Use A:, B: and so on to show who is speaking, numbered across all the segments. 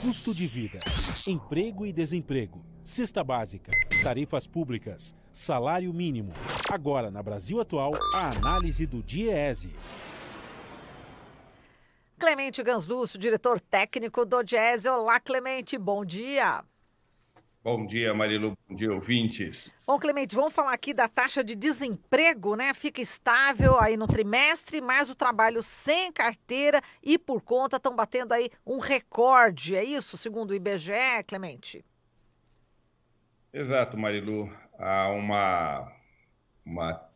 A: Custo de vida, emprego e desemprego, cesta básica, tarifas públicas, salário mínimo. Agora, na Brasil Atual, a análise do DIEESE.
B: Clemente Ganslúcio, diretor técnico do DIEESE. Olá, Clemente, bom dia.
C: Bom dia, Marilu, bom dia, ouvintes.
B: Bom, Clemente, vamos falar aqui da taxa de desemprego, né? Fica estável aí no trimestre, mas o trabalho sem carteira e por conta estão batendo aí um recorde, é isso, segundo o IBGE, Clemente?
C: Exato, Marilu. Há uma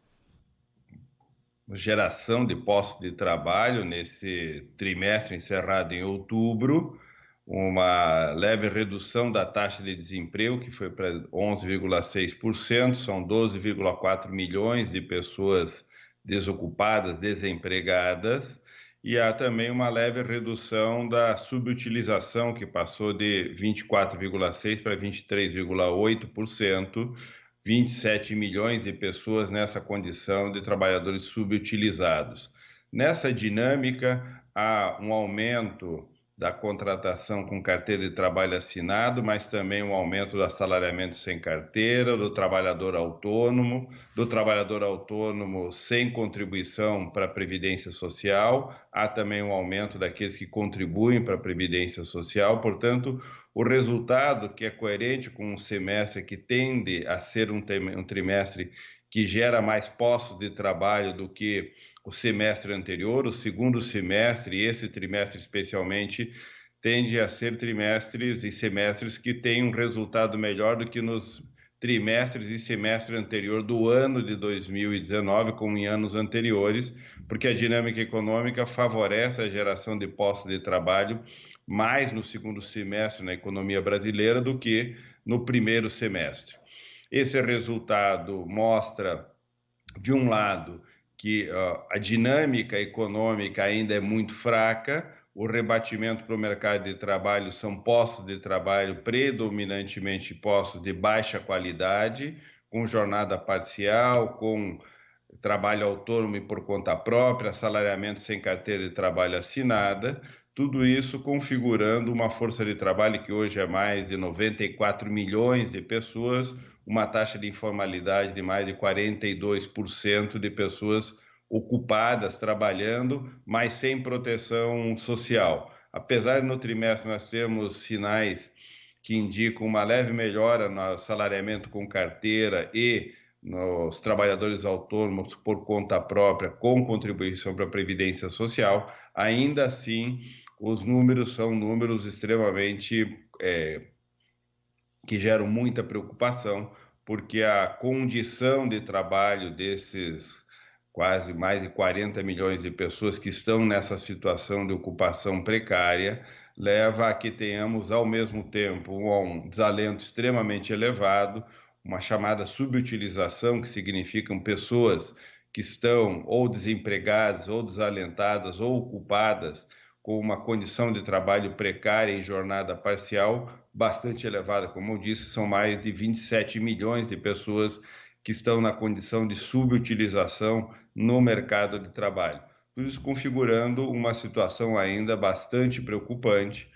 C: geração de postos de trabalho nesse trimestre encerrado em outubro, uma leve redução da taxa de desemprego, que foi para 11,6%, são 12,4 milhões de pessoas desocupadas, desempregadas, e há também uma leve redução da subutilização, que passou de 24,6% para 23,8%, 27 milhões de pessoas nessa condição de trabalhadores subutilizados. Nessa dinâmica, há um aumento da contratação com carteira de trabalho assinado, mas também um aumento do assalariamento sem carteira, do trabalhador autônomo sem contribuição para a Previdência Social, há também um aumento daqueles que contribuem para a Previdência Social, portanto, o resultado que é coerente com um semestre que tende a ser um trimestre que gera mais postos de trabalho do que o semestre anterior, o segundo semestre, e esse trimestre especialmente, tende a ser trimestres e semestres que têm um resultado melhor do que nos trimestres e semestre anterior do ano de 2019, como em anos anteriores, porque a dinâmica econômica favorece a geração de postos de trabalho mais no segundo semestre na economia brasileira do que no primeiro semestre. Esse resultado mostra, de um lado, que a dinâmica econômica ainda é muito fraca, o rebatimento para o mercado de trabalho são postos de trabalho predominantemente postos de baixa qualidade, com jornada parcial, com trabalho autônomo e por conta própria, assalariamento sem carteira de trabalho assinada, tudo isso configurando uma força de trabalho que hoje é mais de 94 milhões de pessoas, uma taxa de informalidade de mais de 42% de pessoas ocupadas, trabalhando, mas sem proteção social. Apesar de no trimestre nós temos sinais que indicam uma leve melhora no salariamento com carteira e nos trabalhadores autônomos por conta própria, com contribuição para a Previdência Social, ainda assim os números são números extremamente que geram muita preocupação, porque a condição de trabalho desses quase mais de 40 milhões de pessoas que estão nessa situação de ocupação precária leva a que tenhamos, ao mesmo tempo, um desalento extremamente elevado, uma chamada subutilização, que significam pessoas que estão ou desempregadas, ou desalentadas, ou ocupadas com uma condição de trabalho precária em jornada parcial bastante elevada. Como eu disse, são mais de 27 milhões de pessoas que estão na condição de subutilização no mercado de trabalho. Tudo isso configurando uma situação ainda bastante preocupante,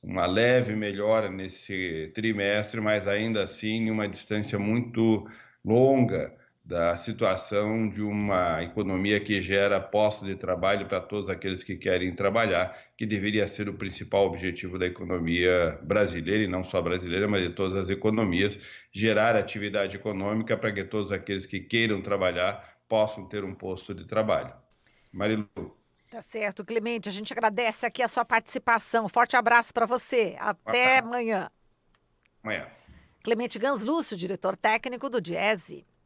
C: uma leve melhora nesse trimestre, mas ainda assim em uma distância muito longa da situação de uma economia que gera postos de trabalho para todos aqueles que querem trabalhar, que deveria ser o principal objetivo da economia brasileira, e não só brasileira, mas de todas as economias, gerar atividade econômica para que todos aqueles que queiram trabalhar possam ter um posto de trabalho. Marilu.
B: Tá certo, Clemente, a gente agradece aqui a sua participação. Forte abraço para você. Até amanhã.
C: Amanhã.
B: Clemente Ganslúcio, diretor técnico do DIEESE.